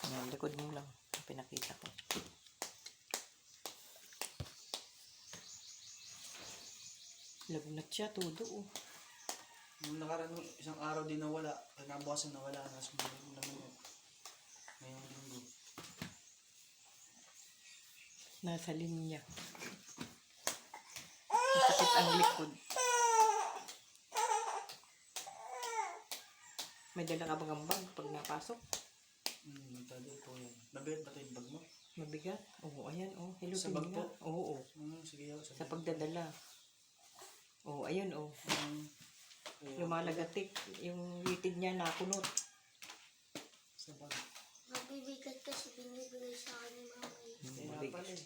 Ayan, likod mo lang. Pinakita ko. Lagnat siya, todo oh. Nung nakaraan isang araw din nawala. Kinabukasan nawala. Nasumunod naman yun. Ngayong linggo. Nasa linya. Masakit ang likod. May dala ka bang bag pag napasok? Tadi po yan. Mabigat ba ito yung bag mo? Mabigat? Oo, ayan oh. Sa bag po? Oo, oo. Sige ako. Sa pagdadala. Oo, ayun oh. Lumalagatik. Yung witid niya nakunot. Sa bag. Mabibigat kasi binibigay sa akin ni Mama. Kaya pala eh.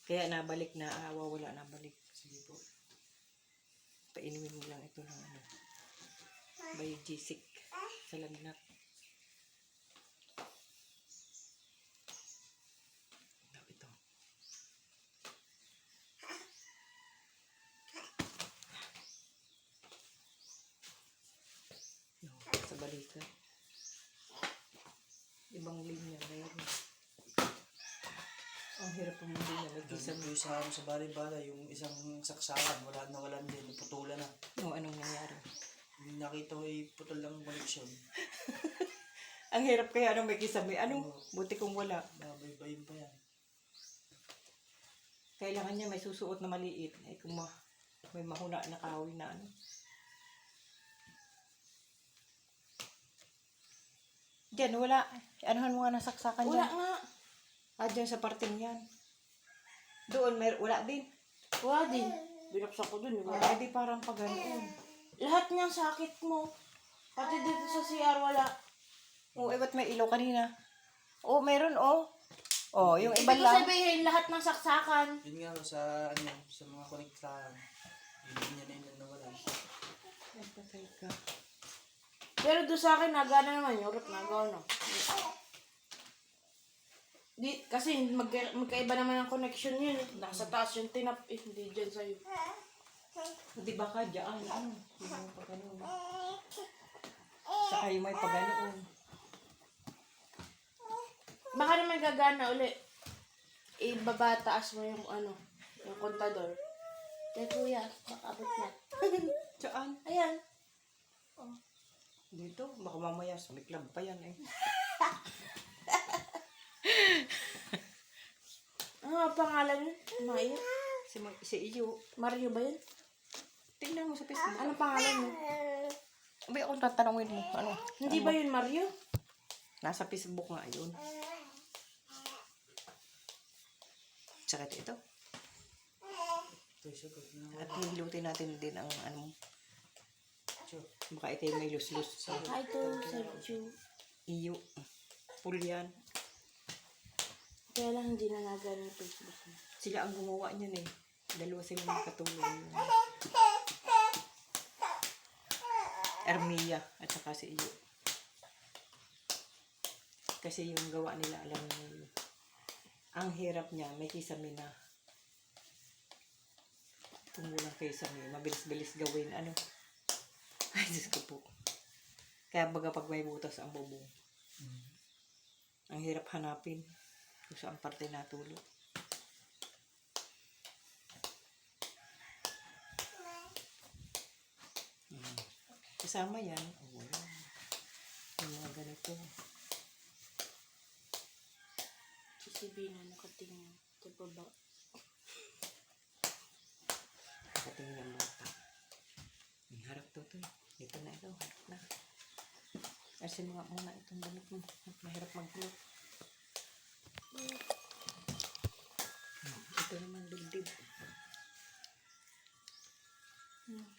Kaya nabalik na, wala nabalik. Sige po. Painumin mo lang ito ng ano. By G6 sa lagnat. Ito. No, sa balikat. Ibang linya mayroon. Ang hirap po hindi na nag-isang. Doon sa bali-bala, yung isang saksakan, wala din, putulan na. No, anong nangyari? Yung nakita ko ay putol lang ang koneksyon. Ang hirap kaya ano may kisame. Ano? Buti kung wala. Babay-bayin pa yan. Kailangan niya may susuot na maliit. Ay kung may mahuna na kahoy na ano. Diyan, wala. Anuhan mo nga nasaksakan dyan. Wala nga. Diyan sa parteng yan. Doon, wala din. Wala din. Binapsa ko dun. Di parang pa ganoon. Lahat niyang sakit mo. Pati dito sa CR wala. Oo, ba't may ilaw kanina? Oo, meron, oh. Oh, yung iba Ibig ko lang. sabihin, lahat ng saksakan. Yun nga sa sa mga konektahan. Hindi niya na yun nawala. Ay, patay ka. Pero doon sa akin, nagana naman. Yung rep, nagana. Kasi magkaiba naman ang connection yun. Nasa taas yung tinap. Hindi dyan sa'yo. Di ba ka dyan? Ano? Yung pa ganoon. Saka yung may pa ganoon. Baka naman gagana uli. Ibabataas mo yung yung kontador. Kaya kuya, baka abot na. Saan? Ayan. Dito, baka mamaya sumiklab pa yan eh. Ano ang pangalan yun? Maya? Si Iyo. Mario ba yun? Tingnan mo sa Facebook. Anong pangalan mo? Abay, akong tatanungin mo. Ano? Hindi ba yun Mario? Nasa Facebook nga yun. Tsaka ito. Ito yung sagot na At nilutin natin din ang ano. Sure. Baka ito yung may lus-lus. Ay, ito, Sergio. Iyo. Full yan. Kaya lang hindi na nagana yung Facebook mo. Sila ang gumawa niyan eh. Dalawa sila magkatulong. Ermia at saka si Iyo. Kasi yung gawa nila, alam niyo, ang hirap niya, may kisame na. Tumulang kisame, mabilis-bilis gawin. Ano? Ay, Diyos ko po. Kaya baga pag may butas ang bubong. Ang hirap hanapin kung saan parte natulog. Kasama yan. Oh, wow. Yung mga ganito. Sisibina, nakatingin. Sa baba. Nakatingin ang bata. Ang harap to. Dito na ito. Harap na. Asin mo nga muna itong damit mo. Mahirap mag-look. Ito naman dibdib.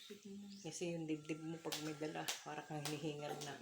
Sige na. Kasi yung dibdib mo pag may dala, para kang hinihingal na.